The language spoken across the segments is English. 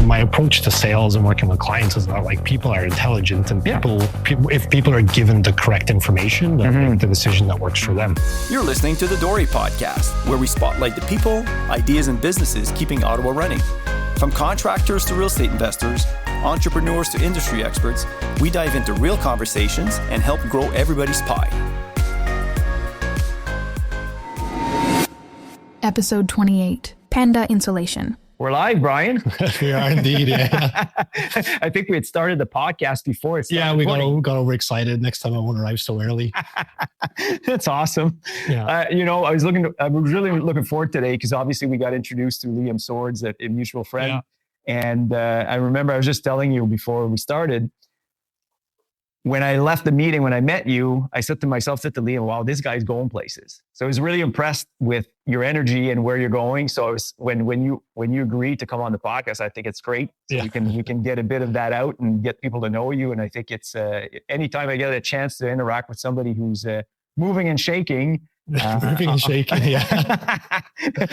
my approach to sales and working with clients is that like people are intelligent, and people if people are given the correct information, they'll make the decision that works for them. You're listening to the DORE Podcast, where we spotlight the people, ideas, and businesses keeping Ottawa running. From contractors to real estate investors, entrepreneurs to industry experts, we dive into real conversations and help grow everybody's pie. Episode 28, Panda Insulation. We're live, Brian. We are indeed. Yeah. I think we had started the podcast before. We got overexcited. Next time I won't arrive so early. That's awesome. Yeah. I was really looking forward today because obviously we got introduced through Liam Swords, a mutual friend. Yeah. And I remember I was just telling you before we started, when I left the meeting, when I met you, I said to Liam, wow, this guy's going places. So I was really impressed with your energy and where you're going. So when you agreed to come on the podcast, I think it's great. So we can get a bit of that out and get people to know you. And I think it's anytime I get a chance to interact with somebody who's moving and shaking. Moving and shaking, yeah.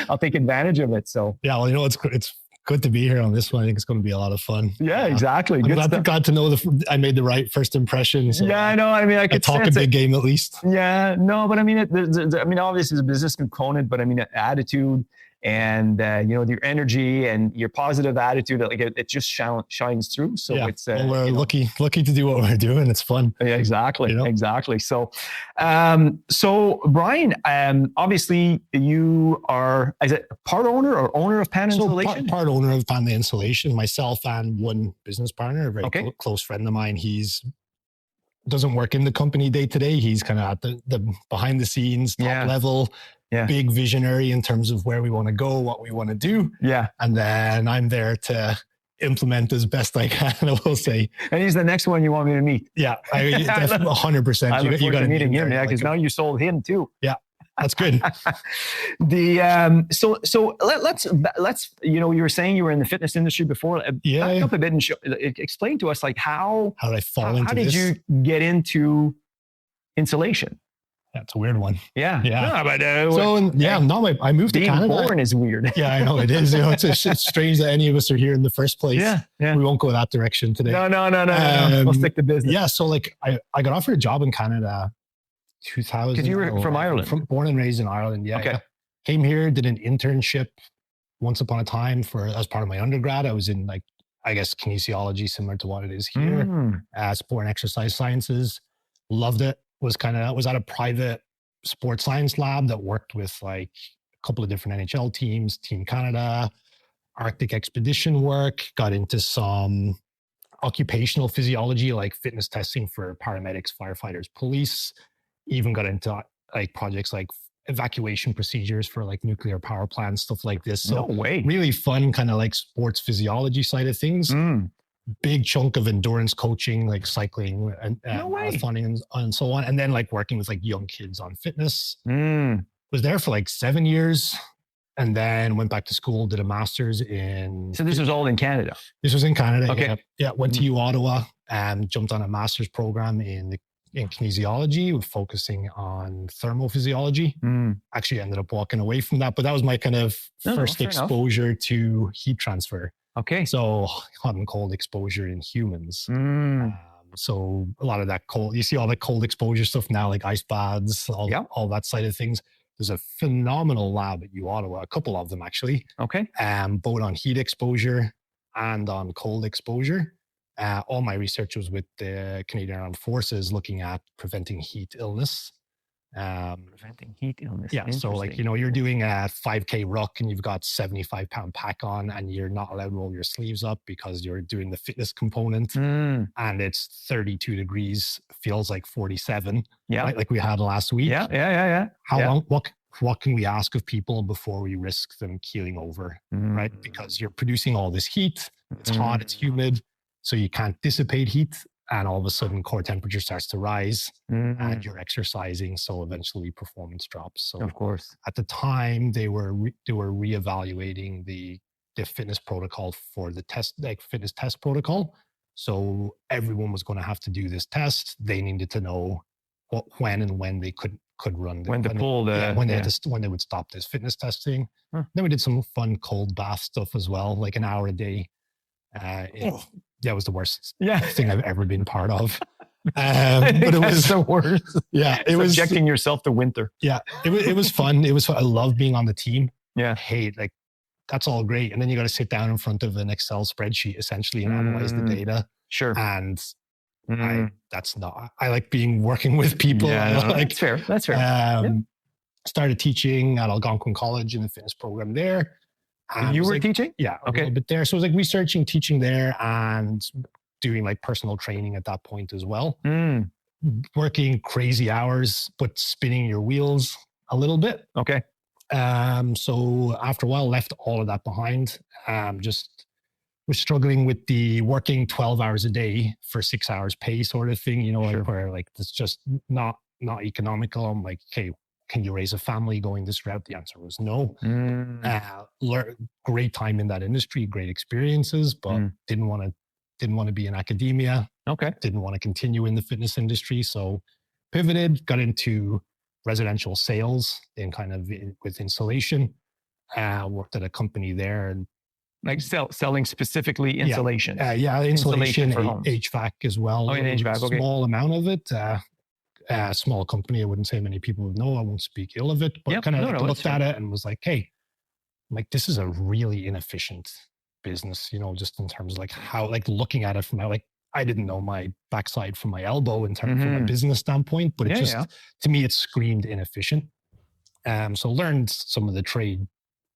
I'll take advantage of it. So it's good to be here on this one. I think it's going to be a lot of fun. Yeah, exactly. I'm glad to know I made the right first impression. So yeah, I know. I mean, I could talk a big game at least. Yeah, no, but I mean, obviously, there's a business component, but I mean, attitude and your energy and your positive attitude, like it just shines through. So it's we're lucky to do what we're doing. It's fun. Yeah, exactly, exactly. So, Brian, obviously you are part owner or owner of Panda Insulation? Part owner of Panda Insulation, myself and one business partner, a very close friend of mine. He's doesn't work in the company day to day. He's kind of at the behind the scenes, top level. Yeah. Big visionary in terms of where we want to go, what we want to do. Yeah. And then I'm there to implement as best I can, I will say. And he's the next one you want me to meet. Yeah, definitely 100%. I look forward to meeting him, because now you sold him too. Yeah, that's good. So let's you were saying you were in the fitness industry before. Back up a bit and explain to us like how did I fall into this? How did you get into insulation? That's a weird one. Yeah. No, but I moved to Canada. Being born is weird. Yeah, I know it is. It's strange that any of us are here in the first place. Yeah. We won't go that direction today. No. We'll stick to business. Yeah. So I got offered a job in Canada, 2000. Because you were from Ireland. Born and raised in Ireland. Yeah. Okay. Came here, did an internship once upon a time as part of my undergrad. I was in kinesiology, similar to what it is here. Sport and exercise sciences. Loved it. Was at a private sports science lab that worked with like a couple of different NHL teams, Team Canada, Arctic expedition work, got into some occupational physiology, like fitness testing for paramedics, firefighters, police, even got into like projects like evacuation procedures for like nuclear power plants, stuff like this. So no way. Really fun kind of like sports physiology side of things. Big chunk of endurance coaching, like cycling and marathoning and so on. And then like working with like young kids on fitness. Was there for like 7 years and then went back to school, did a master's in... So this was all in Canada? This was in Canada. Okay. Yeah. Went to U Ottawa and jumped on a master's program in kinesiology, focusing on thermophysiology. Actually ended up walking away from that, but that was my kind of first exposure to heat transfer. Okay. So hot and cold exposure in humans. So a lot of that cold, you see all the cold exposure stuff now, like ice baths, all that side of things. There's a phenomenal lab at U Ottawa, a couple of them actually. Okay. Both on heat exposure and on cold exposure. All my research was with the Canadian Armed Forces looking at preventing heat illness. Preventing heat illness. Yeah. So like, you're doing a 5K ruck and you've got 75-pound pack on and you're not allowed to roll your sleeves up because you're doing the fitness component and it's 32 degrees, feels like 47. Yeah. Right? Like we had last week. Yeah. How long, what can we ask of people before we risk them keeling over? Right. Because you're producing all this heat. It's hot, it's humid. So you can't dissipate heat. And all of a sudden core temperature starts to rise and you're exercising. So eventually performance drops. So of course, at the time they were reevaluating the fitness protocol for the test, like fitness test protocol. So everyone was going to have to do this test. They needed to know when they could run. When they would stop this fitness testing. Then we did some fun cold bath stuff as well, like an hour a day. It was the worst Yeah. thing I've ever been part of. But it was the worst. Yeah, it was subjecting yourself to winter. Yeah, it was fun. It was fun. I love being on the team. Yeah. Hey, like that's all great, and then you got to sit down in front of an Excel spreadsheet essentially and analyze the data. Sure. And I like working with people. Yeah, like, that's fair. That's fair. Started teaching at Algonquin College in the fitness program there. You were teaching? Yeah, okay. A little bit there. So it was like researching, teaching there, and doing like personal training at that point as well. Working crazy hours, but spinning your wheels a little bit. Okay. So after a while, left all of that behind. Just was struggling with the working 12 hours a day for 6 hours pay sort of thing, Sure. like where like it's just not economical. I'm like, okay, can you raise a family going this route? The answer was no. Great time in that industry, great experiences, but didn't want to be in academia. Okay. Didn't want to continue in the fitness industry. So pivoted, got into residential sales and with insulation. Worked at a company there and like selling specifically insulation. Insulation for homes. HVAC as well. Oh, in HVAC. Okay. Small amount of it. Small company. I wouldn't say many people would know. I won't speak ill of it, but looked at it and was like, hey, like this is a really inefficient business, just in terms of like how, like looking at it from I didn't know my backside from my elbow in terms from a business standpoint, but to me, it screamed inefficient. So learned some of the trade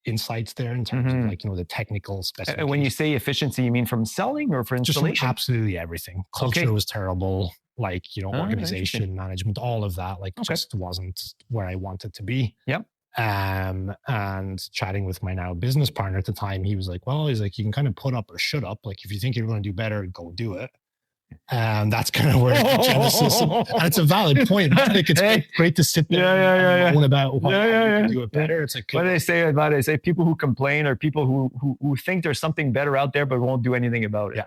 insights there in terms of like, the technical specifications. When you say efficiency, you mean from selling or for installation? Just absolutely everything. Culture was terrible. Like, organization, management, all of that, like just wasn't where I wanted to be. Yep. And chatting with my now business partner at the time, he was like, well, you can kind of put up or shut up. Like, if you think you're going to do better, go do it. And that's kind of where the genesis, and it's a valid point. I think it's great to sit there and moan about how you can do it better. It's like, what do they say about it? They say people who complain are people who think there's something better out there, but won't do anything about it. Yeah.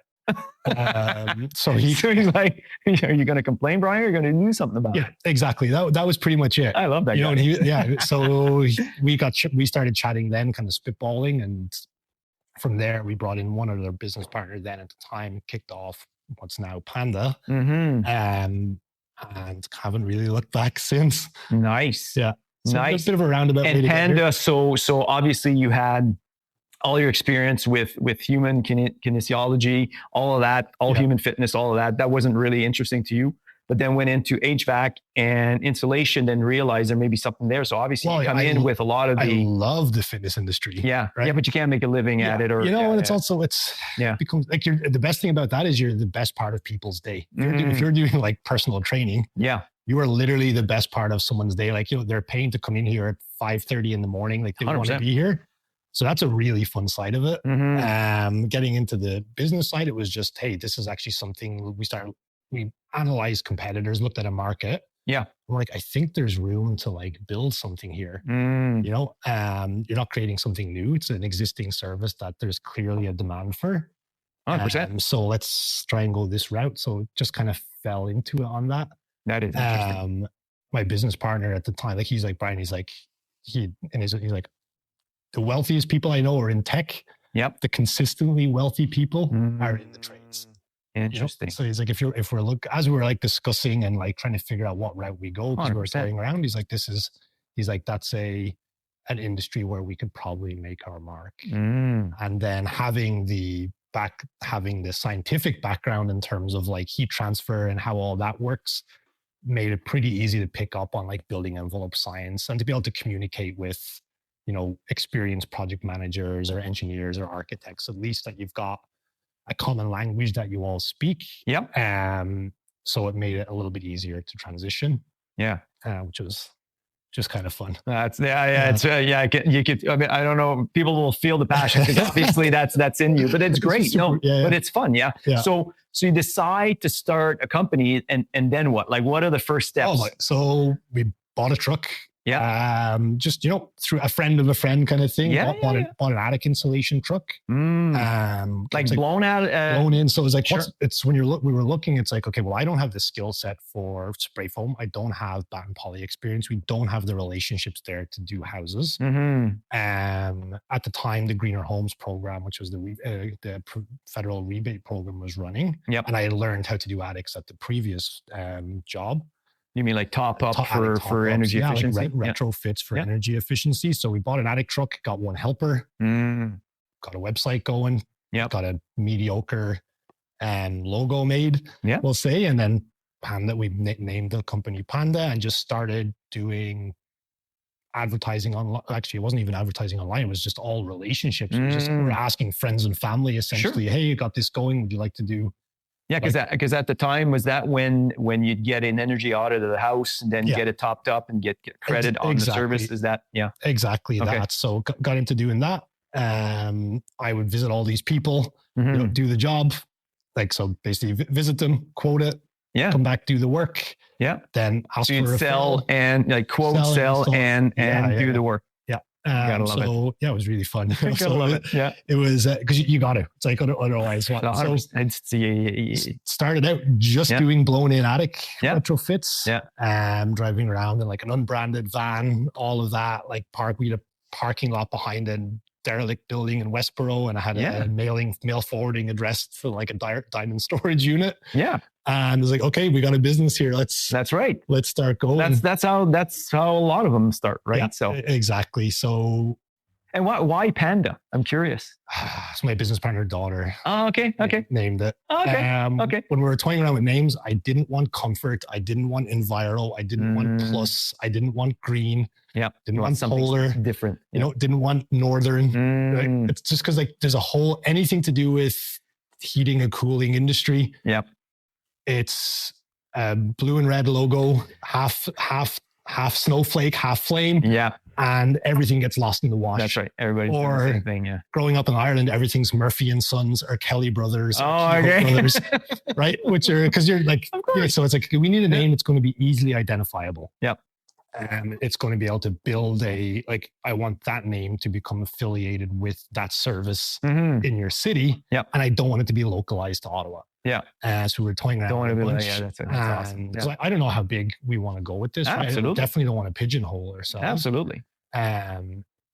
So he's like, are you going to complain, Brian? Or are you going to do something about it? Yeah, exactly. That was pretty much it. I love that guy. So we started chatting then, kind of spitballing, and from there we brought in one other business partner then at the time, kicked off what's now Panda, and haven't really looked back since. Nice. Yeah. So nice. A bit of a roundabout. And Panda, so obviously you had all your experience with human kinesiology, all of that, human fitness, all of that. That wasn't really interesting to you, but then went into HVAC and insulation, then realized there may be something there. So obviously you come in with a lot of I love the fitness industry. Yeah. Right? Yeah, but you can't make a living at it. Or and it's also, becomes like the best thing about that is you're the best part of people's day. If you're doing like personal training, you are literally the best part of someone's day. Like, they're paying to come in here at 5:30 in the morning. Like they 100%. Want to be here. So that's a really fun side of it. Getting into the business side, it was just, hey, this is actually something we analyzed competitors, looked at a market. Yeah. I'm like, I think there's room to like build something here. You're not creating something new. It's an existing service that there's clearly a demand for. 100%. So let's try and go this route. So just kind of fell into it on that. That is interesting. My business partner at the time, like he's like, Brian, he's like, he's like, the wealthiest people I know are in tech. Yep. The consistently wealthy people are in the trades. Interesting. So he's like, if we're as we were like discussing and like trying to figure out what route we go, because we were going around, he's like, that's an industry where we could probably make our mark. And then having the scientific background in terms of like heat transfer and how all that works made it pretty easy to pick up on like building envelope science and to be able to communicate with experienced project managers or engineers or architects, at least that you've got a common language that you all speak. Yep. So it made it a little bit easier to transition. Yeah. Which was just kind of fun. It's you could, I mean, I don't know, people will feel the passion because obviously that's in you, but it's great. But it's fun. Yeah. So you decide to start a company and then what? Like, what are the first steps? So we bought a truck Yeah. Just, through a friend of a friend kind of thing. Yeah. Bought an attic insulation truck. Like blown out. Blown in. So it was like, sure. we were looking, it's like, okay, well, I don't have the skill set for spray foam. I don't have bat and poly experience. We don't have the relationships there to do houses. At the time, the Greener Homes program, which was the federal rebate program, was running. Yep. And I learned how to do attics at the previous job. You mean like top up for energy efficiency? Like retrofits for energy efficiency. So we bought an attic truck, got one helper, got a website going, got a mediocre logo made, we'll say. And then Panda, we named the company Panda and just started doing advertising online. Actually, it wasn't even advertising online. It was just all relationships. We were asking friends and family essentially, hey, you got this going. Would you like to do? Yeah, because at the time, was that when you'd get an energy audit of the house and then get it topped up and get credit on the service? Is that, exactly that. So got into doing that. I would visit all these people, do the job. Like, so basically visit them, quote it, come back, do the work. Yeah. Then ask so you'd sell and like quote, sell and do the work. Gotta love it. Yeah, it was really fun. Gotta love it. Yeah, it was because you got to. It's like otherwise. So started out just doing blown in attic retrofits. Driving around in like an unbranded van, all of that. Like we had a parking lot behind a derelict building in Westboro, and I had a mail forwarding address for like a diamond storage unit. Yeah. And it was like, okay, we got a business here. Let's start going. That's how a lot of them start, right? Yeah, so exactly. So, and why Panda? I'm curious. It's my business partner daughter. Oh, okay. Named it. Okay. When we were toying around with names, I didn't want comfort. I didn't want enviro. I didn't want plus. I didn't want green. Yeah. Didn't want polar. Different. Didn't want northern. Right? It's just because like there's anything to do with heating and cooling industry. Yep. It's a blue and red logo, half snowflake, half flame. Yeah. And everything gets lost in the wash. That's right. Everybody's doing the same thing. Yeah. Growing up in Ireland, everything's Murphy and Sons or Kelly Brothers. Oh, okay. Brothers, right? Which are, because you're like, so it's like, we need a name that's going to be easily identifiable. Yep. And it's going to be able to build I want that name to become affiliated with that service in your city. Yep. And I don't want it to be localized to Ottawa. Yeah. So we're toying around. Don't want to be like, that's awesome. Yeah. So I don't know how big we want to go with this. Absolutely. Right? I definitely don't want to pigeonhole ourselves. Absolutely.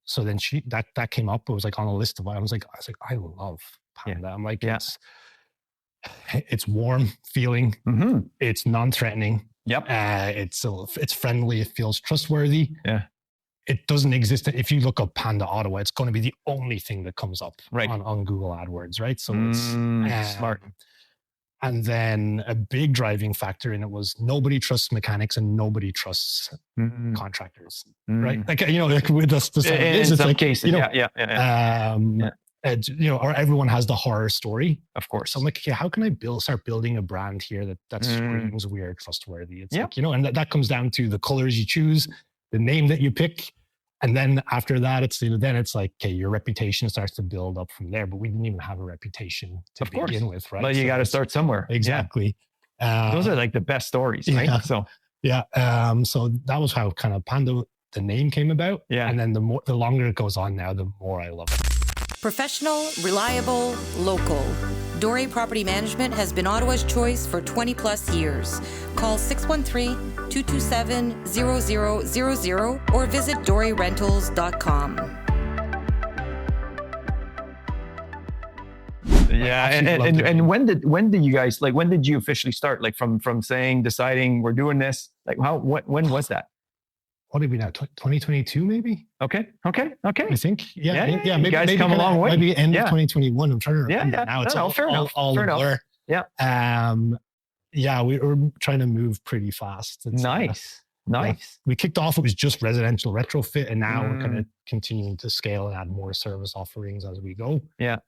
So then that came up. It was like on a list of, I was like, I love Panda. I'm like, it's warm feeling. It's non-threatening. Yep. It's friendly. It feels trustworthy. Yeah. It doesn't exist. If you look up Panda Ottawa, it's going to be the only thing that comes up on Google AdWords, right? So it's smart. And then a big driving factor in it was nobody trusts mechanics and nobody trusts contractors, right? Like, like with us, in some cases, or everyone has the horror story. Of course. So I'm like, okay, how can I start building a brand here that screams we are trustworthy? It's like, and that comes down to the colors you choose, the name that you pick. And then after that, it's like, okay, your reputation starts to build up from there. But we didn't even have a reputation to begin with, right? But you got to start somewhere. Exactly. Those are like the best stories, right? So that was how kind of Panda, the name came about. Yeah. And then the longer it goes on now, the more I love it. Professional, reliable, local. DORE Property Management has been Ottawa's choice for 20 plus years. Call 613-227-0000 or visit dorerentals.com. Yeah, and when did you guys, like, when did you officially start? Like from deciding we're doing this? Like when was that? What did we now? 2022 maybe? Okay. I think. Yeah. Maybe you guys come a long way. Maybe end of 2021. I'm trying to remember. Yeah. Now it's fair enough. blur. Yeah. We were trying to move pretty fast. Nice. We kicked off, it was just residential retrofit, and now we're kind of continuing to scale and add more service offerings as we go. Yeah.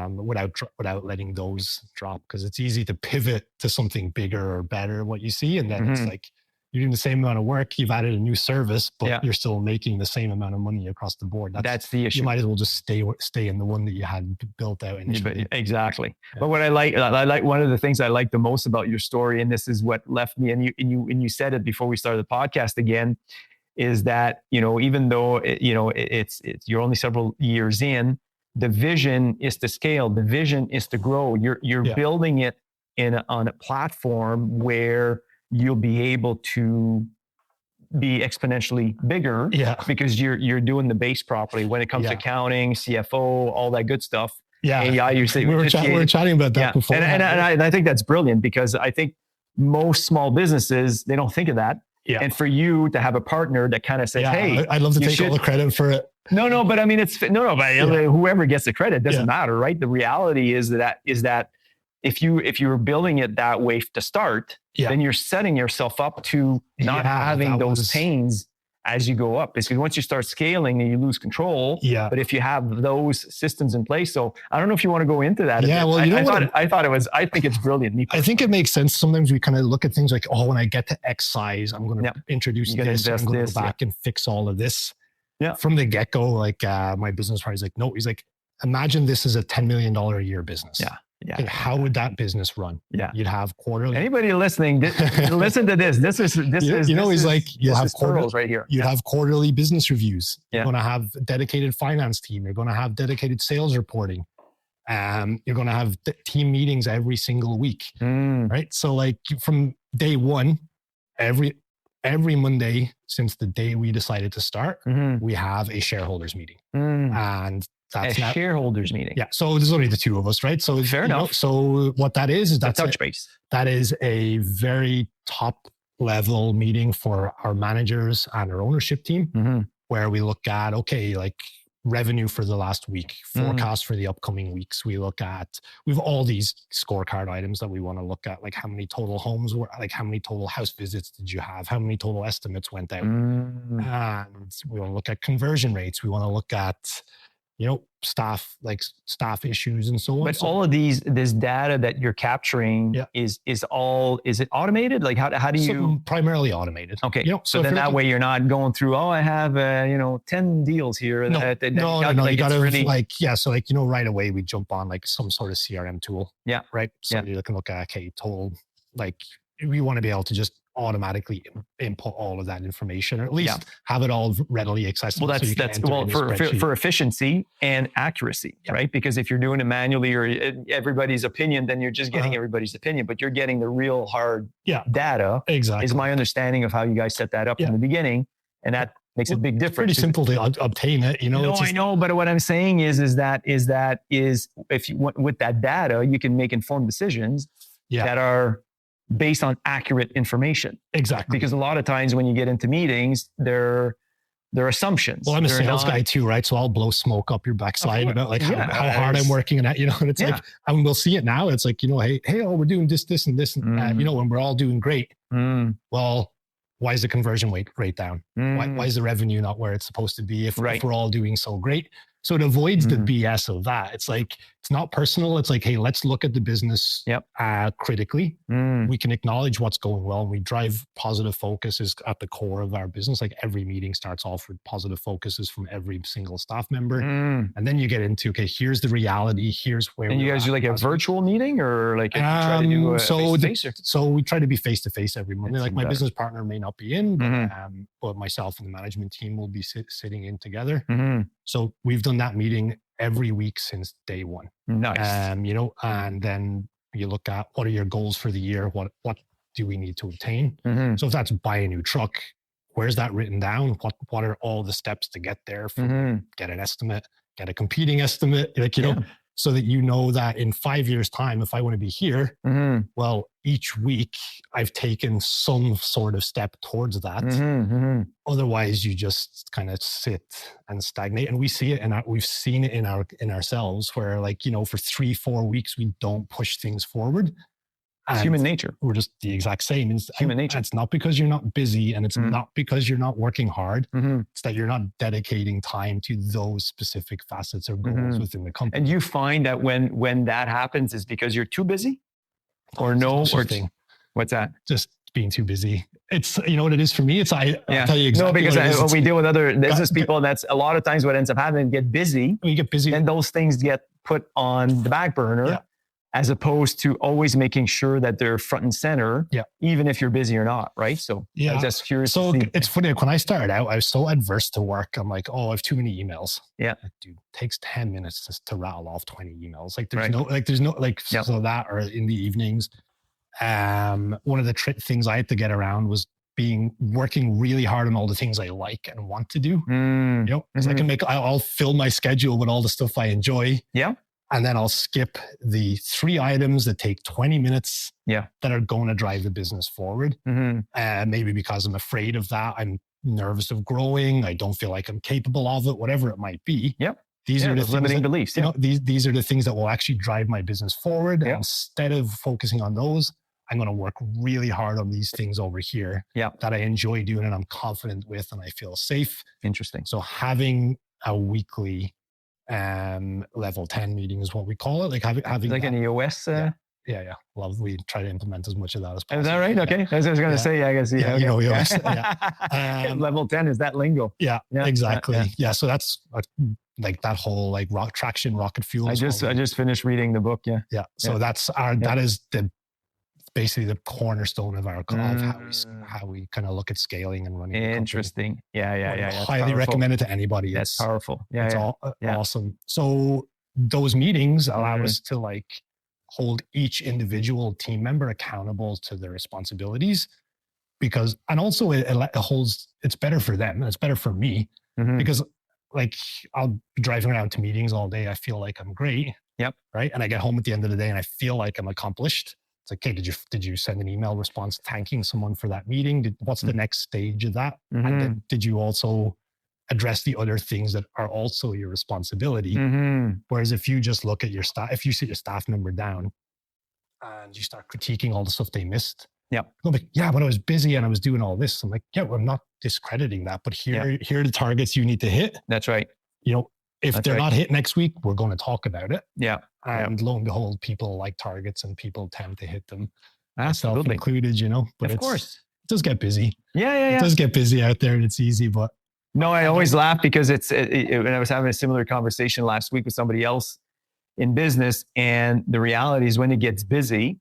Without letting those drop, because it's easy to pivot to something bigger or better, what you see. And then it's like, you're doing the same amount of work, you've added a new service, but you're still making the same amount of money across the board. That's the issue. You might as well just stay in the one that you had built out initially. Exactly. Yeah. But what I like one of the things I like the most about your story, and this is what left me, and you said it before we started the podcast again, is that, even though, it's you're only several years in, the vision is to scale. The vision is to grow. You're building it on a platform where you'll be able to be exponentially bigger because you're doing the base properly when it comes to accounting, CFO, all that good stuff. AI, you say we were chatting about that before. And I think that's brilliant, because I think most small businesses, they don't think of that. Yeah. And for you to have a partner that kind of says, hey, I'd love to take all the credit for it. No, but I mean, whoever gets the credit doesn't matter, right? The reality is that if you're building it that way to start, then you're setting yourself up to not having those pains as you go up. Because once you start scaling, then you lose control. Yeah. But if you have those systems in place, so I don't know if you want to go into that. Yeah. Well, I think it's brilliant. I think it makes sense. Sometimes we kind of look at things like, oh, when I get to X size, I'm going to introduce this. I'm going to go back and fix all of this. Yeah. From the get-go, like my business partner's like, no, he's like, imagine this is a $10 million a year business. Yeah. Yeah. Okay, how would that business run? Yeah. You'd have quarterly. Anybody listening, listen to this. This is he's like, you'll have quarterly right here. You have quarterly business reviews. You're going to have a dedicated finance team. You're going to have dedicated sales reporting. You're going to have team meetings every single week. Right. So like from day one, every Monday since the day we decided to start, we have a shareholders meeting. And that's a shareholders meeting. Yeah. So there's only the two of us, right? So fair enough. So what that is that's touch base. That is a very top level meeting for our managers and our ownership team, where we look at, like revenue for the last week, forecast for the upcoming weeks. We have all these scorecard items that we want to look at, like how many total homes were, like how many total house visits did you have? How many total estimates went out? And we want to look at conversion rates. We want to look at, staff issues and so on. But all of this data that you're capturing is it automated? Like how do you? Primarily automated. Okay. So then that way you're not going through, I have, 10 deals here. No, you got to So right away we jump on like some sort of CRM tool. Yeah. Right. So you can look at, total, we want to be able to just automatically input all of that information, or at least have it all readily accessible. Well, that's for efficiency and accuracy, right? Because if you're doing it manually or everybody's opinion, then you're just getting everybody's opinion, but you're getting the real hard data. Exactly, is my understanding of how you guys set that up in the beginning, and that makes a big difference. Pretty simple to obtain it, I know, but what I'm saying is if you with that data, you can make informed decisions that are based on accurate information. Exactly. Because a lot of times when you get into meetings, they're assumptions. Well, I'm a sales guy too, right? So I'll blow smoke up your backside about how hard I'm working and that, and it's like, and we'll see it now. It's like, hey, we're doing this, and this, and that, and we're all doing great. Well, why is the conversion rate down? Why is the revenue not where it's supposed to be if we're all doing so great? So it avoids the BS of that. It's like, it's not personal. It's like, hey, let's look at the business critically. We can acknowledge what's going well. And we drive positive focuses at the core of our business. Like every meeting starts off with positive focuses from every single staff member. And then you get into, here's the reality. Here's where And you guys do like a virtual meeting or like try to do a face-to-face? So we try to be face-to-face every Monday. Like my business partner may not be in, but myself and the management team will be sitting in together. So we've done that meeting every week since day one. Nice. And then you look at what are your goals for the year? What do we need to obtain? So if that's buy a new truck, where's that written down? What are all the steps to get there? Get an estimate, get a competing estimate, so that that in 5 years' time, if I want to be here, well, each week I've taken some sort of step towards that. Otherwise, you just kind of sit and stagnate. And we see it, and we've seen it in ourselves, where for 3-4 weeks we don't push things forward. It's human nature. We're just the exact same. It's human nature. It's not because you're not busy, and it's not because you're not working hard. It's that you're not dedicating time to those specific facets or goals within the company. And you find that when that happens is because you're too busy, or no, or what's that? Just being too busy. It's what it is for me. I'll tell you exactly. No, because when we deal with other business people, that's a lot of times what ends up happening. Get busy. We get busy, and those things get put on the back burner. as opposed to always making sure that they're front and center, even if you're busy or not, right? So I was just curious. So it's funny, like when I started out, I was so adverse to work. I'm like, oh, I have too many emails. Yeah. Like, dude, it takes 10 minutes just to rattle off 20 emails. Like there's no, so that, or in the evenings. One of the things I had to get around was working really hard on all the things I like and want to do. You know, because I'll fill my schedule with all the stuff I enjoy. Yeah. And then I'll skip the 3 items that take 20 minutes that are going to drive the business forward. Maybe because I'm afraid of that. I'm nervous of growing. I don't feel like I'm capable of it, whatever it might be. Yep. These are the limiting beliefs. You know, these are the things that will actually drive my business forward. And instead of focusing on those, I'm going to work really hard on these things over here that I enjoy doing and I'm confident with and I feel safe. Interesting. So having a weekly level 10 meeting is what we call it. Like having like an EOS. Yeah. Love. We try to implement as much of that as possible. Is that right? Okay. I was going to say, I guess. Yeah. EOS. Level 10 is that lingo. Yeah. Exactly. Yeah. So that's like that whole like traction rocket fuel. I just finished reading the book. Yeah. Yeah. So that's that is basically the cornerstone of our of how we kind of look at scaling and running. Interesting. Yeah. Highly recommend it to anybody. That's powerful. Yeah. It's awesome. So those meetings allow us to like hold each individual team member accountable to their responsibilities and also it's better for them and it's better for me because like I'll be driving around to meetings all day. I feel like I'm great. Yep. Right. And I get home at the end of the day and I feel like I'm accomplished. It's like, hey, did you send an email response thanking someone for that meeting? What's the next stage of that? And then did you also address the other things that are also your responsibility? Whereas if you just look at your staff, if you sit your staff member down and you start critiquing all the stuff they missed, I'm like, but I was busy and I was doing all this. I'm like, well, I'm not discrediting that, but here are the targets you need to hit. That's right. You know, if they're not hit next week, we're going to talk about it. Yeah. And lo and behold, people like targets and people tend to hit them. Absolutely. Myself included, you know, but of course it does get busy. Yeah. It does get busy out there and it's easy, but. No, I always laugh because when I was having a similar conversation last week with somebody else in business. And the reality is when it gets busy,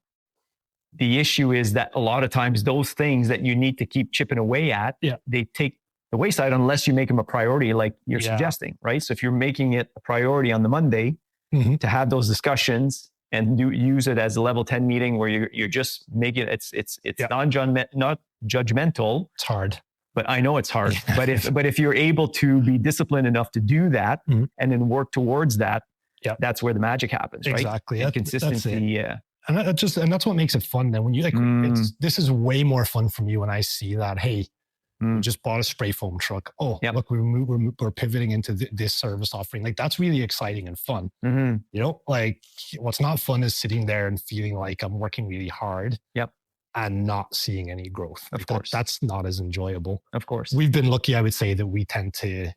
the issue is that a lot of times those things that you need to keep chipping away at, they take the wayside unless you make them a priority like you're suggesting, right? So if you're making it a priority on the Monday to have those discussions and use it as a level 10 meeting where you're just making it's not judgmental. It's hard. But I know it's hard. but if you're able to be disciplined enough to do that and then work towards that, that's where the magic happens, right? Exactly. And consistency. And that's what makes it fun. Then when you this is way more fun for me when I see that, hey, we just bought a spray foam truck. Oh, look, we're pivoting into this service offering. Like that's really exciting and fun. You know, like what's not fun is sitting there and feeling like I'm working really hard. And not seeing any growth. Of course. That's not as enjoyable. Of course. We've been lucky, I would say, that we tend to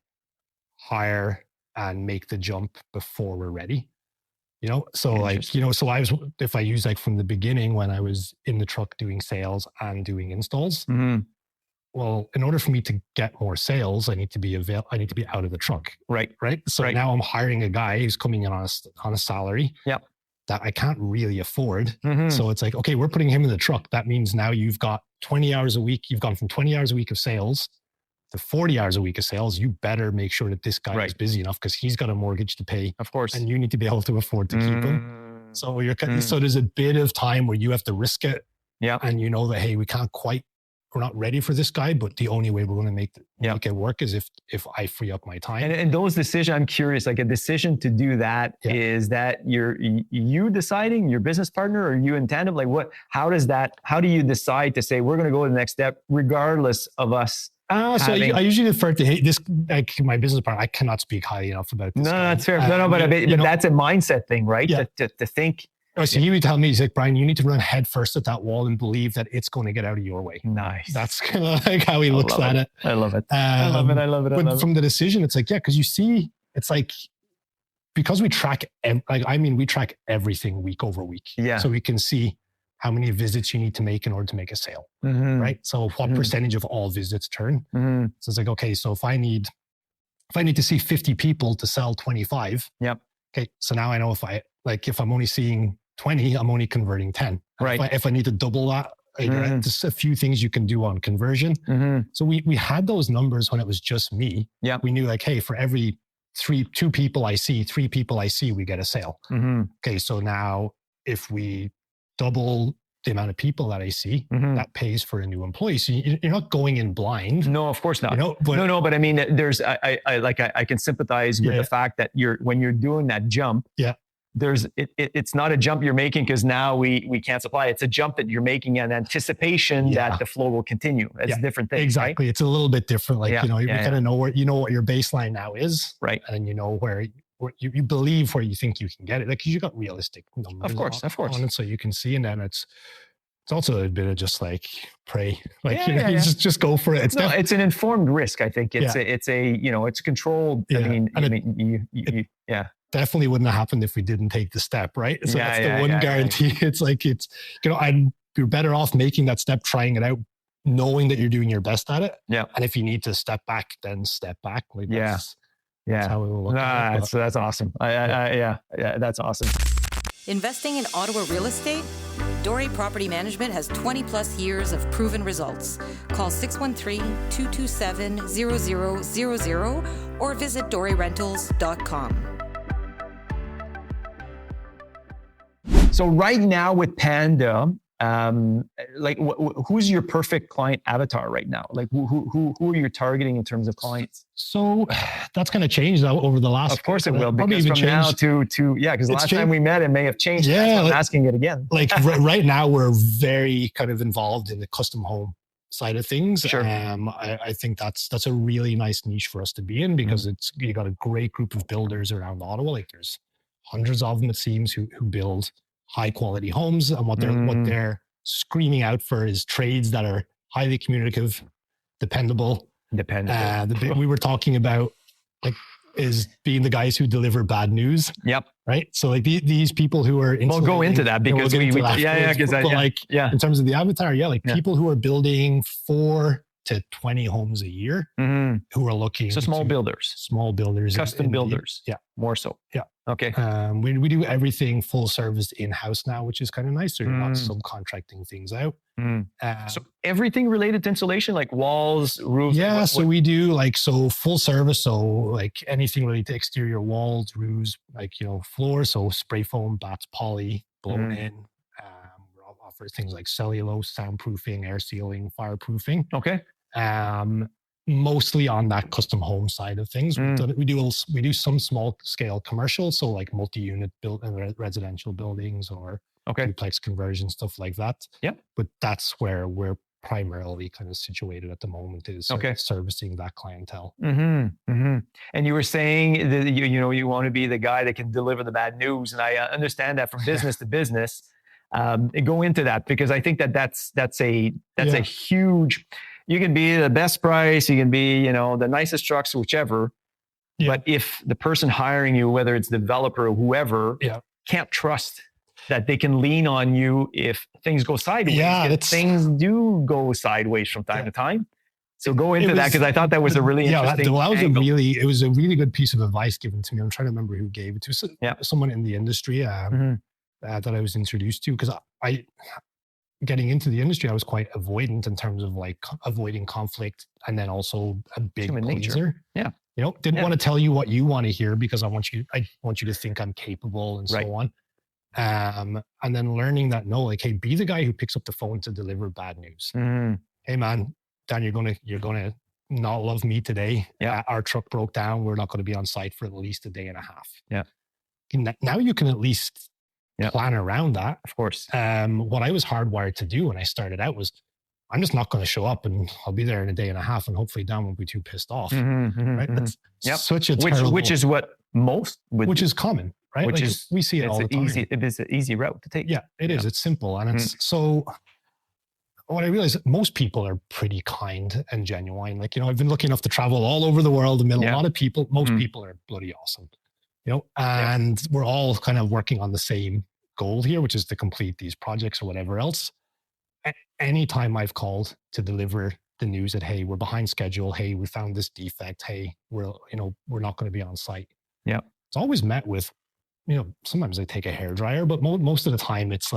hire and make the jump before we're ready. You know, so like, you know, so if I use like from the beginning when I was in the truck doing sales and doing installs, well, in order for me to get more sales, I need to be out of the truck. Right. So now I'm hiring a guy who's coming in on a salary. That I can't really afford. So it's like, okay, we're putting him in the truck. That means now you've got 20 hours a week. You've gone from 20 hours a week of sales to 40 hours a week of sales. You better make sure that this guy is busy enough because he's got a mortgage to pay. Of course. And you need to be able to afford to keep him. So so there's a bit of time where you have to risk it. And you know that, hey, we're not ready for this guy, but the only way we're going to make it work is if I free up my time. And those decisions, I'm curious, like a decision to do that, is that you deciding, your business partner, or you in tandem? Like how do you decide to say, we're going to go to the next step regardless of us? So I usually defer to this, like my business partner. I cannot speak highly enough about this. No, that's fair. But that's a mindset thing, right? To think. Oh, so he would tell me, he's like, Brian, you need to run head first at that wall and believe that it's going to get out of your way. Nice. That's kind of like how he looks at it. I love it. I love it. But from the decision, it's like, because you see, it's like, because we track, we track everything week over week. So we can see how many visits you need to make in order to make a sale, right? So what percentage of all visits turn? So it's like, okay, so if I need to see 50 people to sell 25. Okay, so now I know if I'm only seeing 20, I'm only converting 10. Right. If I need to double that, just a few things you can do on conversion. So we had those numbers when it was just me. Yeah. We knew like, hey, for every 3 people I see, we get a sale. Okay. So now if we double the amount of people that I see, that pays for a new employee. So you're not going in blind. No, of course not. You know, but, but I mean, there's, I can sympathize with the fact that when you're doing that jump, it's not a jump you're making because now we can't supply. It's a jump that you're making in anticipation that the flow will continue. It's a different thing. Exactly. Right? It's a little bit different. Like, you kind of know what your baseline now is. Right. And you know where you believe where you think you can get it. Like, 'cause you got realistic numbers. Of course. On it, so you can see, and then it's also a bit of just like pray, like just go for it. It's an informed risk. I think it's it's controlled. Yeah. Definitely wouldn't have happened if we didn't take the step, right? So that's the one guarantee. Yeah. It's like you're better off making that step, trying it out, knowing that you're doing your best at it. Yeah. And if you need to step back, then step back. Like that's how we will look at it. So that's awesome. That's awesome. Investing in Ottawa real estate? DORE Property Management has 20 plus years of proven results. Call 613-227-0000 or visit DORERentals.com. So right now with Panda, who's your perfect client avatar right now? Like who are you targeting in terms of clients? So that's kind of changed over the last. Of course it will, because from now to because last time we met, it may have changed. Yeah, I'm asking it again. Like right now, we're very kind of involved in the custom home side of things. Sure. I think that's a really nice niche for us to be in, because you got a great group of builders around Ottawa. Like there's hundreds of them, it seems, who build high quality homes, and what they're screaming out for is trades that are highly communicative, dependable. We were talking about is being the guys who deliver bad news. Yep. Right. So like these people who are we'll go into that because in terms of the avatar, people who are building 4 to 20 homes a year, who are looking. So small builders, custom builders. More so. Yeah. Okay. We do everything full service in-house now, which is kind of nice. So you're not subcontracting things out. So everything related to insulation, like walls, roofs. Yeah. So we do full service. So like anything related to exterior walls, roofs, floors. So spray foam, bats, poly, blown in. We offer things like cellulose, soundproofing, air sealing, fireproofing. Okay. Mostly on that custom home side of things. We do some small scale commercial, so like multi-unit residential buildings or duplex conversion, stuff like that. Yep. But that's where we're primarily kind of situated at the moment, is servicing that clientele. And you were saying that you want to be the guy that can deliver the bad news, and I understand that from business to business. Go into that, because I think that's a huge. You can be the best price, you can be, the nicest trucks, whichever. Yeah. But if the person hiring you, whether it's developer or whoever, can't trust that they can lean on you if things go sideways. Yeah, things do go sideways from time to time. So go into that, because I thought that was a really interesting it was a really good piece of advice given to me. I'm trying to remember who gave it to. Someone in the industry that I was introduced to, because getting into the industry, I was quite avoidant in terms of avoiding conflict, and then also a big pleaser. Yeah. Didn't want to tell you what you want to hear, because I want you to think I'm capable and so on. And then learning that, hey, be the guy who picks up the phone to deliver bad news. Hey man, Dan, you're gonna not love me today. Yeah. Our truck broke down. We're not going to be on site for at least a day and a half. Yeah. Now you can at least plan around that. Of course. What I was hardwired to do when I started out was, I'm just not going to show up, and I'll be there in a day and a half, and hopefully Dan won't be too pissed off. Right? That's such a terrible, which is what most would which is common, right? Which is, we see it all the time. It is an easy route to take. Yeah, it is. It's simple, and it's so. What I realized, that most people are pretty kind and genuine. I've been lucky enough to travel all over the world and met a lot of people. Most people are bloody awesome. And we're all kind of working on the same goal here, which is to complete these projects or whatever else. Anytime I've called to deliver the news that, hey, we're behind schedule, hey, we found this defect, hey, we're not going to be on site. Yeah. It's always met with, sometimes I take a hairdryer, but most of the time it's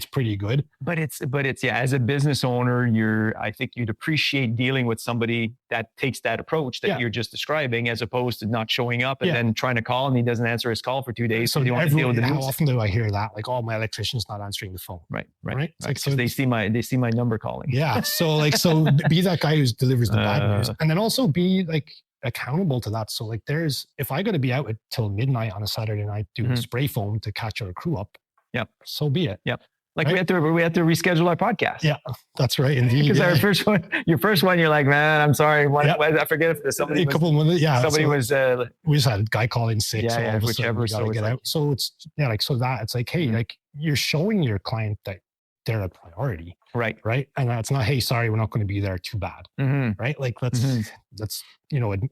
pretty good. But it's as a business owner, I think you'd appreciate dealing with somebody that takes that approach that you're just describing, as opposed to not showing up and then trying to call and he doesn't answer his call for 2 days. So you want to deal with the news. How often do I hear that? Like, oh, my electrician's not answering the phone. Right. It's like, so they see my number calling. Yeah. So be that guy who delivers the bad news, and then also be like accountable to that. So like if I got to be out till midnight on a Saturday night doing spray foam to catch our crew up, so be it. Like we had to reschedule our podcast. Yeah, that's right. Indeed. Because our your first one, you're like, man, I'm sorry. I forget if somebody was. We just had a guy call in sick. So all of a sudden we gotta get out. So it's it's like, hey, like you're showing your client that they're a priority. Right. And that's not, hey, sorry, we're not going to be there, too bad. Right. Like let's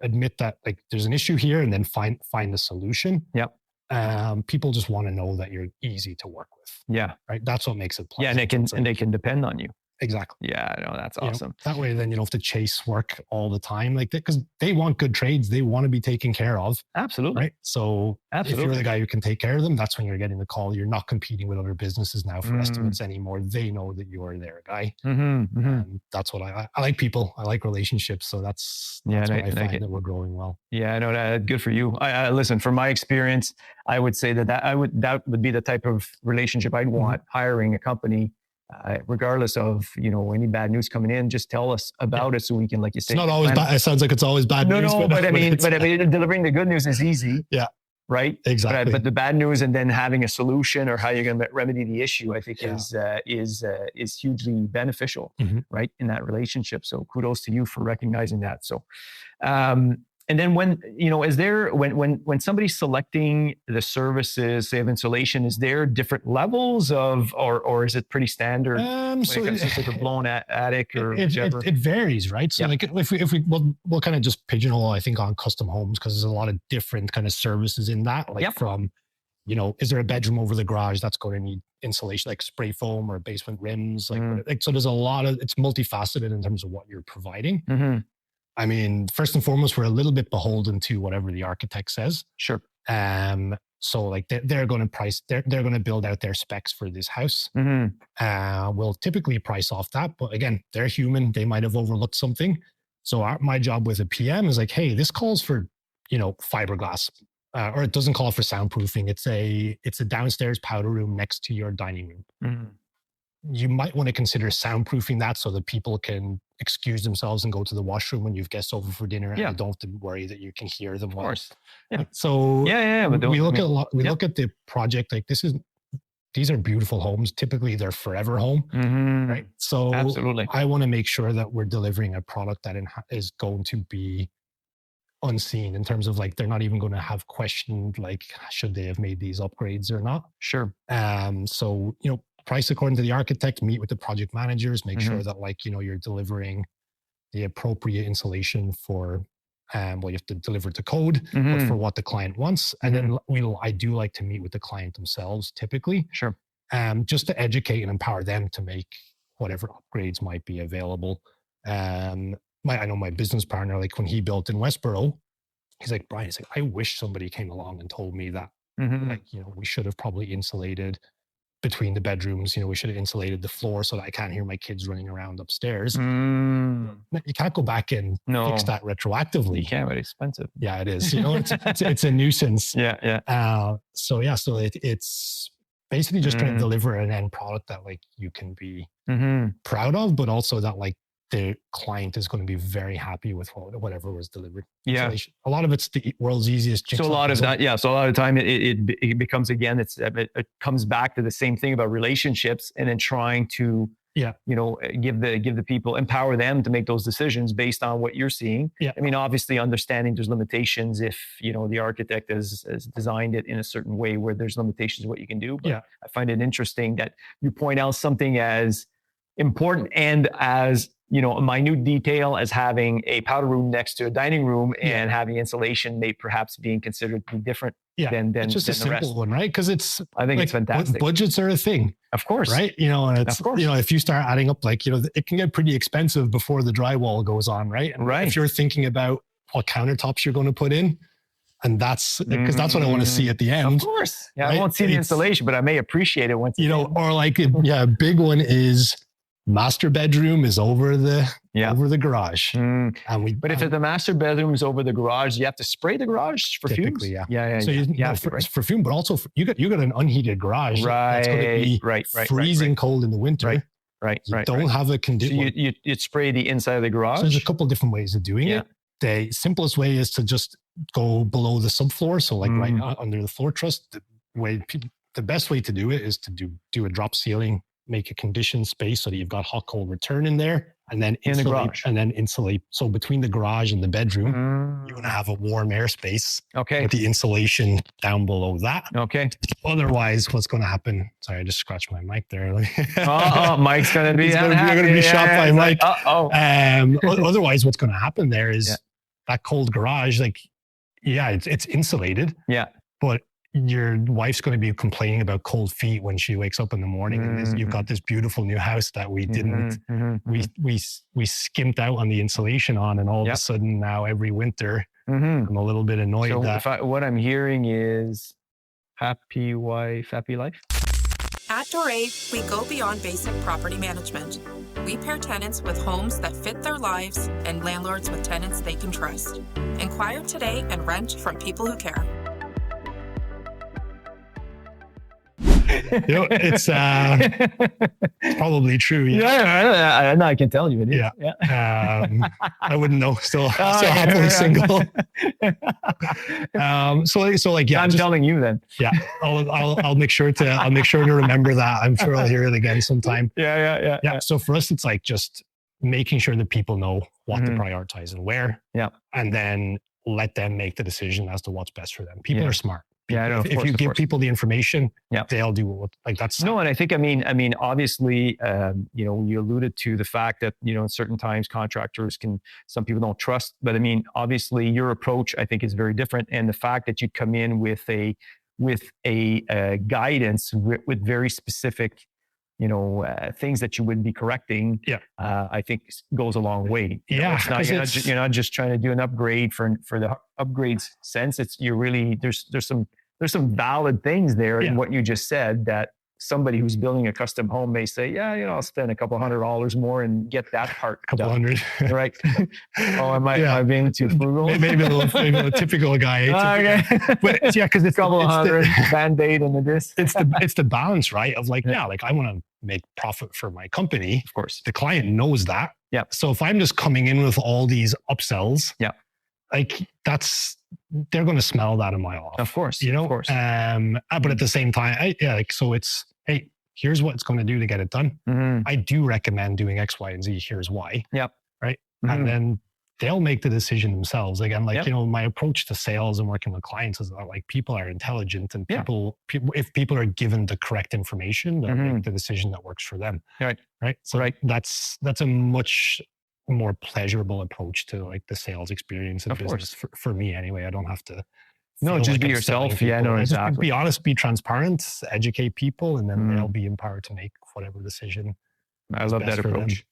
admit that like there's an issue here and then find the solution. People just want to know that you're easy to work with. Right. That's what makes it pleasant. And they can depend on you. Exactly. Yeah, no, that's awesome. That way, then you don't have to chase work all the time, like that, because they want good trades. They want to be taken care of. Absolutely. Right. So if you're the guy who can take care of them, that's when you're getting the call. You're not competing with other businesses now for estimates anymore. They know that you are their guy. And that's what I like. People. I like relationships. So that's why I find that we're growing well. Yeah, I know. Good for you. I listen. From my experience, I would say that would be the type of relationship I'd want hiring a company. Regardless of any bad news coming in, just tell us about it so we can, like you say, it's not always bad. It sounds like it's always bad news. But I mean, delivering the good news is easy. Yeah. Right. Exactly. But the bad news and then having a solution or how you're going to remedy the issue, I think is hugely beneficial, right, in that relationship. So kudos to you for recognizing that. So, and then when somebody's selecting the services, say of insulation, is there different levels of, or is it pretty standard? So it's like a blown attic or whichever? It varies, right? So like if we'll kind of just pigeonhole, I think, on custom homes, because there's a lot of different kind of services in that, like from, is there a bedroom over the garage that's going to need insulation, like spray foam or basement rims? Like so there's a lot of, it's multifaceted in terms of what you're providing. I mean, first and foremost, we're a little bit beholden to whatever the architect says. Sure. So like they're going to they're going to build out their specs for this house. We'll typically price off that, but again, they're human. They might have overlooked something. So my job with a PM is like, hey, this calls for, fiberglass, or it doesn't call for soundproofing. It's a downstairs powder room next to your dining room. You might want to consider soundproofing that so that people can excuse themselves and go to the washroom when you've guests over for dinner, and you don't have to worry that you can hear them. Of course. So we look at the project like these are beautiful homes. Typically they're forever home, right? So absolutely. I want to make sure that we're delivering a product that is going to be unseen in terms of like, they're not even going to have questioned, like, should they have made these upgrades or not? Sure. So, price according to the architect, meet with the project managers, make sure that like, you're delivering the appropriate insulation for, you have to deliver to code, but for what the client wants. And then I do like to meet with the client themselves typically. Sure. Just to educate and empower them to make whatever upgrades might be available. I know my business partner, like when he built in Westboro, he's like, Brian, he's like, I wish somebody came along and told me that, like, we should have probably insulated between the bedrooms, we should have insulated the floor so that I can't hear my kids running around upstairs. You can't go back and fix that retroactively. You can't, but it's expensive. Yeah, it is. It's a nuisance. So it's basically just trying to deliver an end product that like you can be proud of, but also that like the client is going to be very happy with whatever was delivered. Yeah. So a lot of it's the world's easiest. So a lot of that. Yeah. So a lot of the time it becomes, again, it comes back to the same thing about relationships and then trying to, give the people, empower them to make those decisions based on what you're seeing. Yeah. I mean, obviously understanding there's limitations if, the architect has designed it in a certain way where there's limitations of what you can do. But I find it interesting that you point out something as important and as, a minute detail as having a powder room next to a dining room and having insulation may perhaps being considered to be different than it's just than a simple rest. one, right? Because I think it's fantastic. Budgets are a thing. Of course. Right? And it's, if you start adding up, like, it can get pretty expensive before the drywall goes on, right? And if you're thinking about what countertops you're going to put in, And that's because that's what I want to see at the end. Of course. Yeah, right? I won't see the installation, but I may appreciate it once. Or like, a big one is master bedroom is over the garage. And but if the master bedroom is over the garage, you have to spray the garage for fumes. Yeah. So for fume, but also you got an unheated garage. That's going to be freezing cold in the winter. You don't have a condition. So you spray the inside of the garage. So there's a couple different ways of doing it. The simplest way is to just go below the subfloor. So like right under the floor truss. The best way to do it is to do a drop ceiling, make a conditioned space so that you've got hot cold return in there, and then insulate. So between the garage and the bedroom, you're going to have a warm air space. Okay. With the insulation down below that. Okay. Otherwise, what's going to happen? Sorry, I just scratched my mic there. Mike's going to be you're going to be shot by Mike. Like, otherwise, what's going to happen there is that cold garage, it's insulated. Yeah. But your wife's going to be complaining about cold feet when she wakes up in the morning, and you've got this beautiful new house that we didn't, we skimped out on the insulation on, and all of a sudden now every winter I'm a little bit annoyed. So what I'm hearing is happy wife, happy life. At DORE, we go beyond basic property management. We pair tenants with homes that fit their lives and landlords with tenants they can trust. Inquire today and rent from people who care. It's probably true. Yeah, I can tell you it is. Yeah. I wouldn't know. Still happily single. I'm telling you then. Yeah, I'll make sure to remember that. I'm sure I'll hear it again sometime. Yeah. So for us, it's like just making sure that people know what to prioritize and where. Yeah. And then let them make the decision as to what's best for them. People are smart. If you give people the information, they'll do that's. No, and I think, I mean, obviously, you alluded to the fact that, in certain times contractors some people don't trust, but I mean, obviously your approach, I think, is very different. And the fact that you come in with a guidance with very specific, things that you would be correcting, I think goes a long way. You're not just trying to do an upgrade for the upgrade's sense. You're really, there's some valid things there in what you just said that somebody who's building a custom home may say, I'll spend a couple $100 more and get that part done. $100. Right. Am I being too frugal? Maybe a little typical guy. Okay. But because it's a couple $100 Band-Aid and this. It's the balance, right? Of I want to make profit for my company. Of course. The client knows that. Yeah. So if I'm just coming in with all these upsells, they're going to smell that a mile off. Of course. Of course. But at the same time, so it's, hey, here's what it's going to do to get it done. I do recommend doing X, Y, and Z. Here's why. Yep. Right. And then they'll make the decision themselves. Again, my approach to sales and working with clients is that people are intelligent, and people, if people are given the correct information, they'll make the decision that works for them. Right. So that's a much more pleasurable approach to the sales experience in business for me anyway. I don't have to. No, just be yourself. Yeah, no, exactly. Just be honest, be transparent, educate people, and then they'll be empowered to make whatever decision. I love that approach.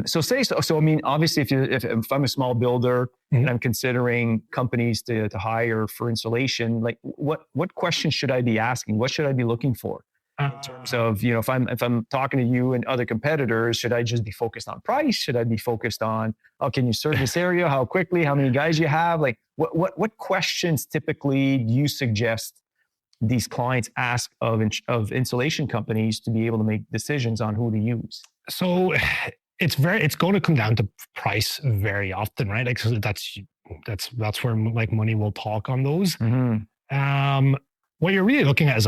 So I mean, obviously, if I'm a small builder and I'm considering companies to hire for installation, what questions should I be asking? What should I be looking for? In terms of, if I'm talking to you and other competitors, should I just be focused on price? Should I be focused on, can you serve this area? How quickly? How many guys you have? What questions typically do you suggest these clients ask of insulation companies to be able to make decisions on who to use? So it's going to come down to price very often, right? So that's where money will talk on those. What you're really looking at is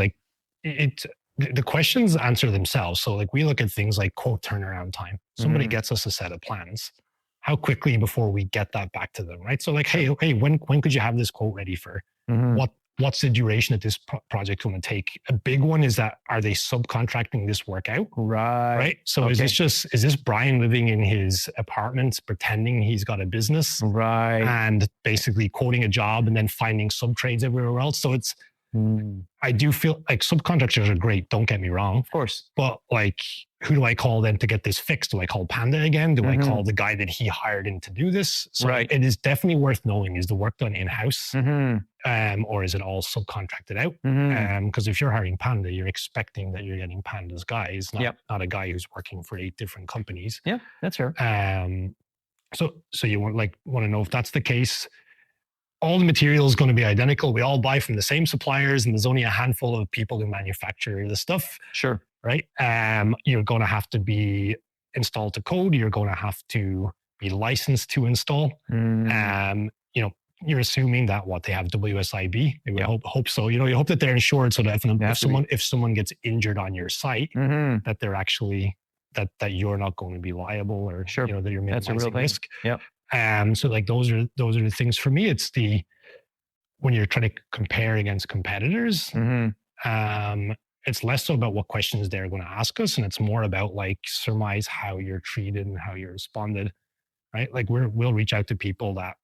the questions answer themselves. So we look at things like quote turnaround time. Somebody gets us a set of plans. How quickly before we get that back to them, right? So hey, when could you have this quote ready for? What's the duration that this project going to take? A big one is that, are they subcontracting this work out? Right. So is this Brian living in his apartment pretending he's got a business? Right. And basically quoting a job and then finding sub trades everywhere else. So I do feel like subcontractors are great. Don't get me wrong. Of course. But like, who do I call then to get this fixed? Do I call Panda again? Do I call the guy that he hired in to do this? So it is definitely worth knowing, is the work done in-house or is it all subcontracted out? Because if you're hiring Panda, you're expecting that you're getting Panda's guys, not a guy who's working for 8 different companies. Yeah, that's fair. So you want to know if that's the case. All the material is going to be identical. We all buy from the same suppliers, and there's only a handful of people who manufacture the stuff. Sure. Right. You're going to have to be installed to code. You're going to have to be licensed to install. You're assuming that they have WSIB. You would hope so. You hope that they're insured, so that if someone gets injured on your site, that they're actually that you're not going to be liable, or that you're minimizing risk. So like those are the things for me. It's when you're trying to compare against competitors, it's less so about what questions they're going to ask us, and it's more about like surmise how you're treated and how you're responded, right? Like we'll reach out to people that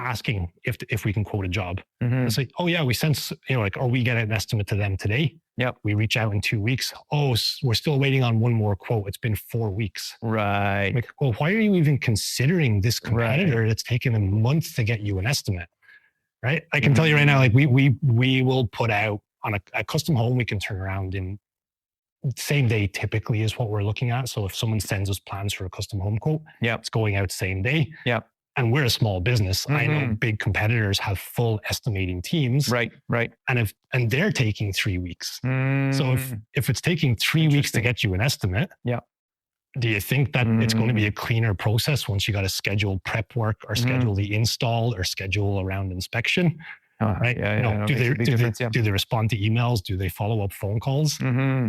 asking if we can quote a job. It's like, oh yeah, we sent or we get an estimate to them today. We reach out in 2 weeks. Oh, we're still waiting on one more quote. It's been 4 weeks. Right. Like, well, why are you even considering this competitor that's taken a month to get you an estimate? Right. I can tell you right now, like we will put out on a custom home, we can turn around in same day typically is what we're looking at. So if someone sends us plans for a custom home quote, it's going out same day. And we're a small business. I know big competitors have full estimating teams. Right. And they're taking 3 weeks. So if it's taking 3 weeks to get you an estimate, do you think that it's going to be a cleaner process once you got to schedule prep work or schedule the install or schedule around inspection? Right? Do they respond to emails? Do they follow up phone calls?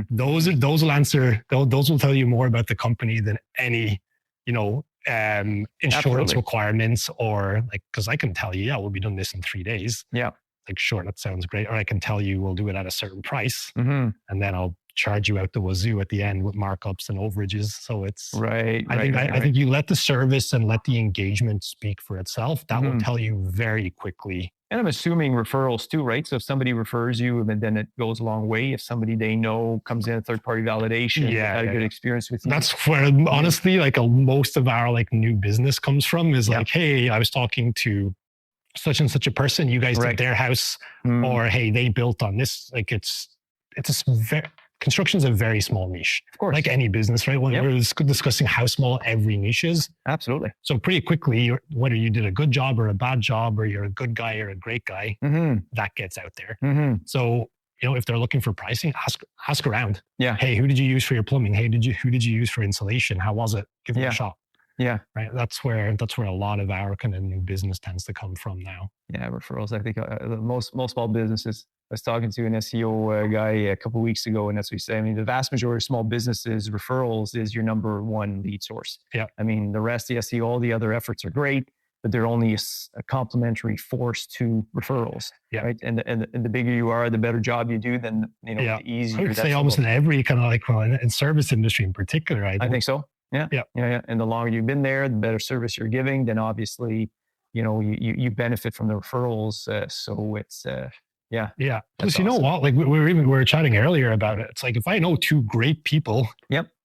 Those will tell you more about the company than any, insurance requirements, or like, because I can tell you, we'll be doing this in 3 days. Like, sure, that sounds great. Or I can tell you we'll do it at a certain price, and then I'll charge you out the wazoo at the end with markups and overages. So it's I think you let the service and let the engagement speak for itself. That will tell you very quickly. And I'm assuming referrals too, right? So if somebody refers you, then it goes a long way. If somebody they know comes in a third-party validation, had a good experience with you. That's where honestly, like most of our like new business comes from. Is like, hey, I was talking to such and such a person. You guys did their house, or hey, they built on this. Like construction is a very small niche, of course, like any business, right? When we're discussing how small every niche is. Absolutely. So pretty quickly, whether you did a good job or a bad job, or you're a good guy or a great guy, that gets out there. So, if they're looking for pricing, ask around. Hey, who did you use for your plumbing? Hey, who did you use for insulation? How was it? Give them a shot. Right. That's where a lot of our kind of new business tends to come from now. Referrals. I think most small businesses. I was talking to an SEO guy a couple of weeks ago, and that's what he said. I mean, the vast majority of small businesses, referrals is your number one lead source. I mean, the rest, the SEO, all the other efforts are great, but they're only a complementary force to referrals. Right. And the bigger you are, the better job you do, then the easier. I would say almost in every kind of like, in service industry in particular. I think so. Yeah. And the longer you've been there, the better service you're giving, then obviously, you benefit from the referrals. So it's Plus, you know what? Like we were chatting earlier about it. It's like if I know 2 great people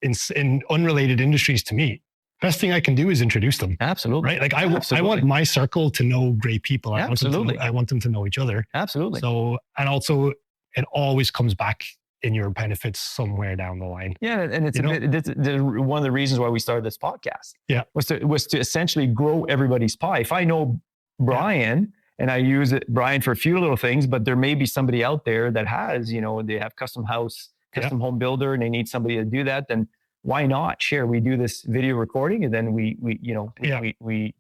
in unrelated industries to me, best thing I can do is introduce them. Absolutely. Right? Like I want my circle to know great people. I want them to know each other. Absolutely. So, and also it always comes back in your benefits somewhere down the line. Yeah. And it's one of the reasons why we started this podcast. Was to essentially grow everybody's pie. If I know Brian, and I use Brian for a few little things, but there may be somebody out there that has, they have custom home builder, and they need somebody to do that. Then why not share? We do this video recording, and then we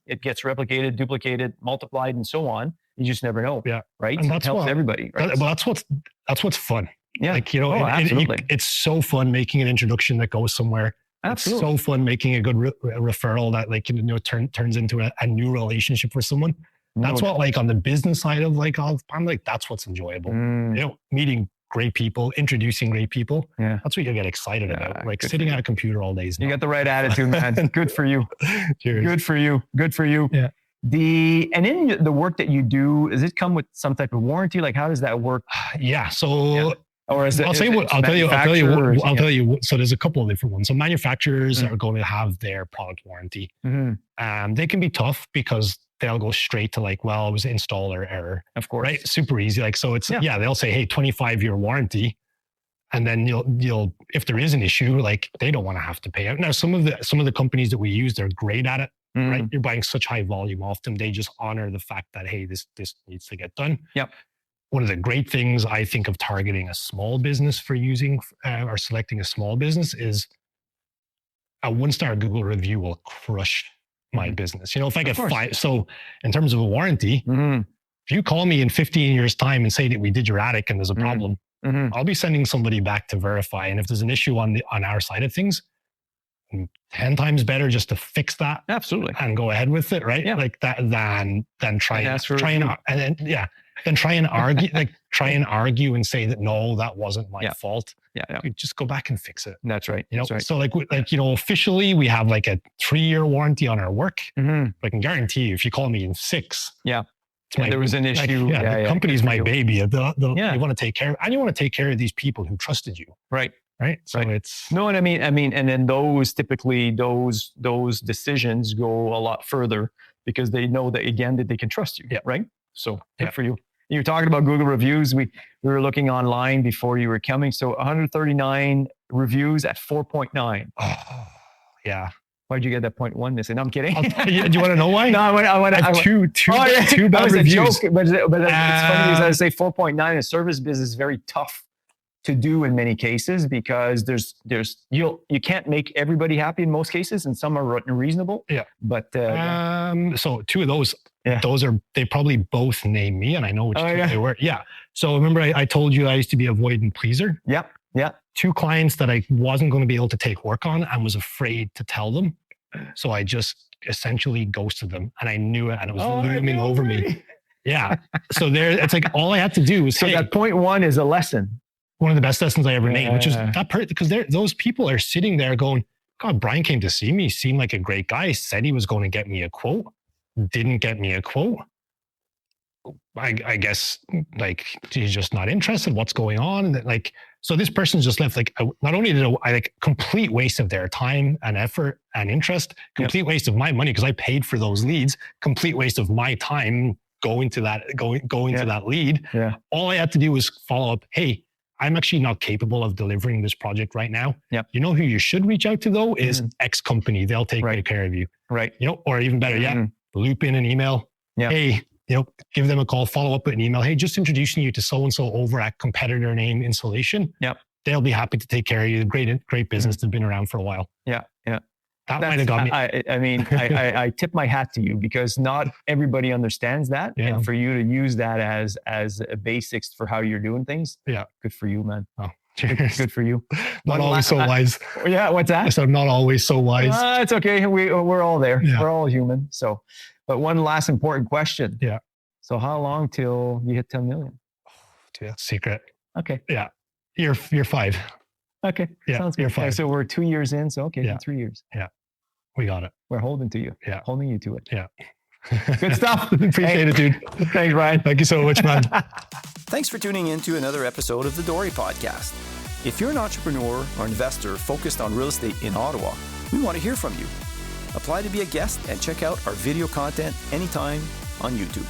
it gets replicated, duplicated, multiplied, and so on. You just never know. Right. And that helps everybody. Right? That's what's fun. Yeah. Like, absolutely. It's so fun making an introduction that goes somewhere. Absolutely. It's so fun making a good referral that turns into a new relationship for someone. That's what, like, on the business side of I'm like, that's what's enjoyable. Meeting great people, introducing great people. That's what you get excited about. Like sitting at a computer all day. You got the right attitude, man. Good for you. Cheers. Good for you. Yeah. And in the work that you do, does it come with some type of warranty? Like, how does that work? Yeah. So or is it? I'll tell you. So there's a couple of different ones. So manufacturers are going to have their product warranty. They can be tough because they'll go straight to like, well, it was installer error. Of course. Right. Super easy. Like, so it's, they'll say, hey, 25-year warranty. And then you'll, if there is an issue, like they don't want to have to pay out. Now, some of the companies that we use, they're great at it, right? You're buying such high volume off them. They just honor the fact that, hey, this needs to get done. Yep. One of the great things I think of targeting a small business for using or selecting a small business is a 1-star Google review will crush my business. If I get 5, so in terms of a warranty, if you call me in 15 years time and say that we did your attic and there's a problem, I'll be sending somebody back to verify. And if there's an issue on our side of things, 10 times better just to fix that. Absolutely. And go ahead with it, right? Yeah. Like that than try and argue and say that no, that wasn't my fault. Yeah. Just go back and fix it. That's right. That's right. So officially we have like a 3-year warranty on our work. I can guarantee you if you call me in 6, there was an issue. The company's my baby. You want to take care, and you want to take care of these people who trusted you. Right. So it's and I mean, and then those decisions go a lot further because they know that again that they can trust you. Yeah. Right. So good for you. You're talking about Google reviews. We were looking online before you were coming. So 139 reviews at 4.9. Oh, yeah. Why'd you get that 0.1 missing? No, I'm kidding. Do you want to know why? No, I have two bad reviews. Joke, but it's funny because I say 4.9. A service business is very tough to do in many cases because you can't make everybody happy in most cases, and some are unreasonable. Yeah. But so 2 of those, they probably both named me, and I know which 2 they were. Yeah. So remember, I told you I used to be a avoidant pleaser. Yep. Yeah. 2 clients that I wasn't going to be able to take work on and was afraid to tell them. So I just essentially ghosted them, and I knew it, and it was looming over me. Yeah. So it's like all I had to do was that 0.1 is a lesson. One of the best lessons I ever made, which is that because those people are sitting there going, God, Brian came to see me, seemed like a great guy, said he was going to get me a quote, didn't get me a quote. I guess like he's just not interested. What's going on? And so this person's just left. Not only did I complete waste of their time and effort and interest, complete waste of my money because I paid for those leads, complete waste of my time going to that lead. Yeah. All I had to do was follow up. Hey, I'm actually not capable of delivering this project right now. Yep. You know who you should reach out to though is X company. They'll take good care of you. Right. Or even better, loop in an email. Yeah. Hey, give them a call, follow up with an email. Hey, just introducing you to so-and-so over at competitor name Insulation. Yep. They'll be happy to take care of you. Great business that's been around for a while. Yeah. Yeah. That might have got me. I tip my hat to you because not everybody understands that. Yeah. And for you to use that as a basics for how you're doing things. Yeah. Good for you, man. Oh, cheers. Good for you. Not always so wise. Yeah. What's that? So not always so wise. It's okay. We're all there. Yeah. We're all human. So, but one last important question. Yeah. So how long till you hit 10 million? Dude, that's secret. Okay. Yeah. You're 5. Okay. Yeah. Sounds good. You're 5. Okay, so we're 2 years in. So, 3 years. Yeah. We got it. We're holding to you. Yeah. Holding you to it. Yeah. Good stuff. Appreciate it, dude. Thanks, Ryan. Thank you so much, man. Thanks for tuning in to another episode of the DORE Podcast. If you're an entrepreneur or investor focused on real estate in Ottawa, we want to hear from you. Apply to be a guest and check out our video content anytime on YouTube.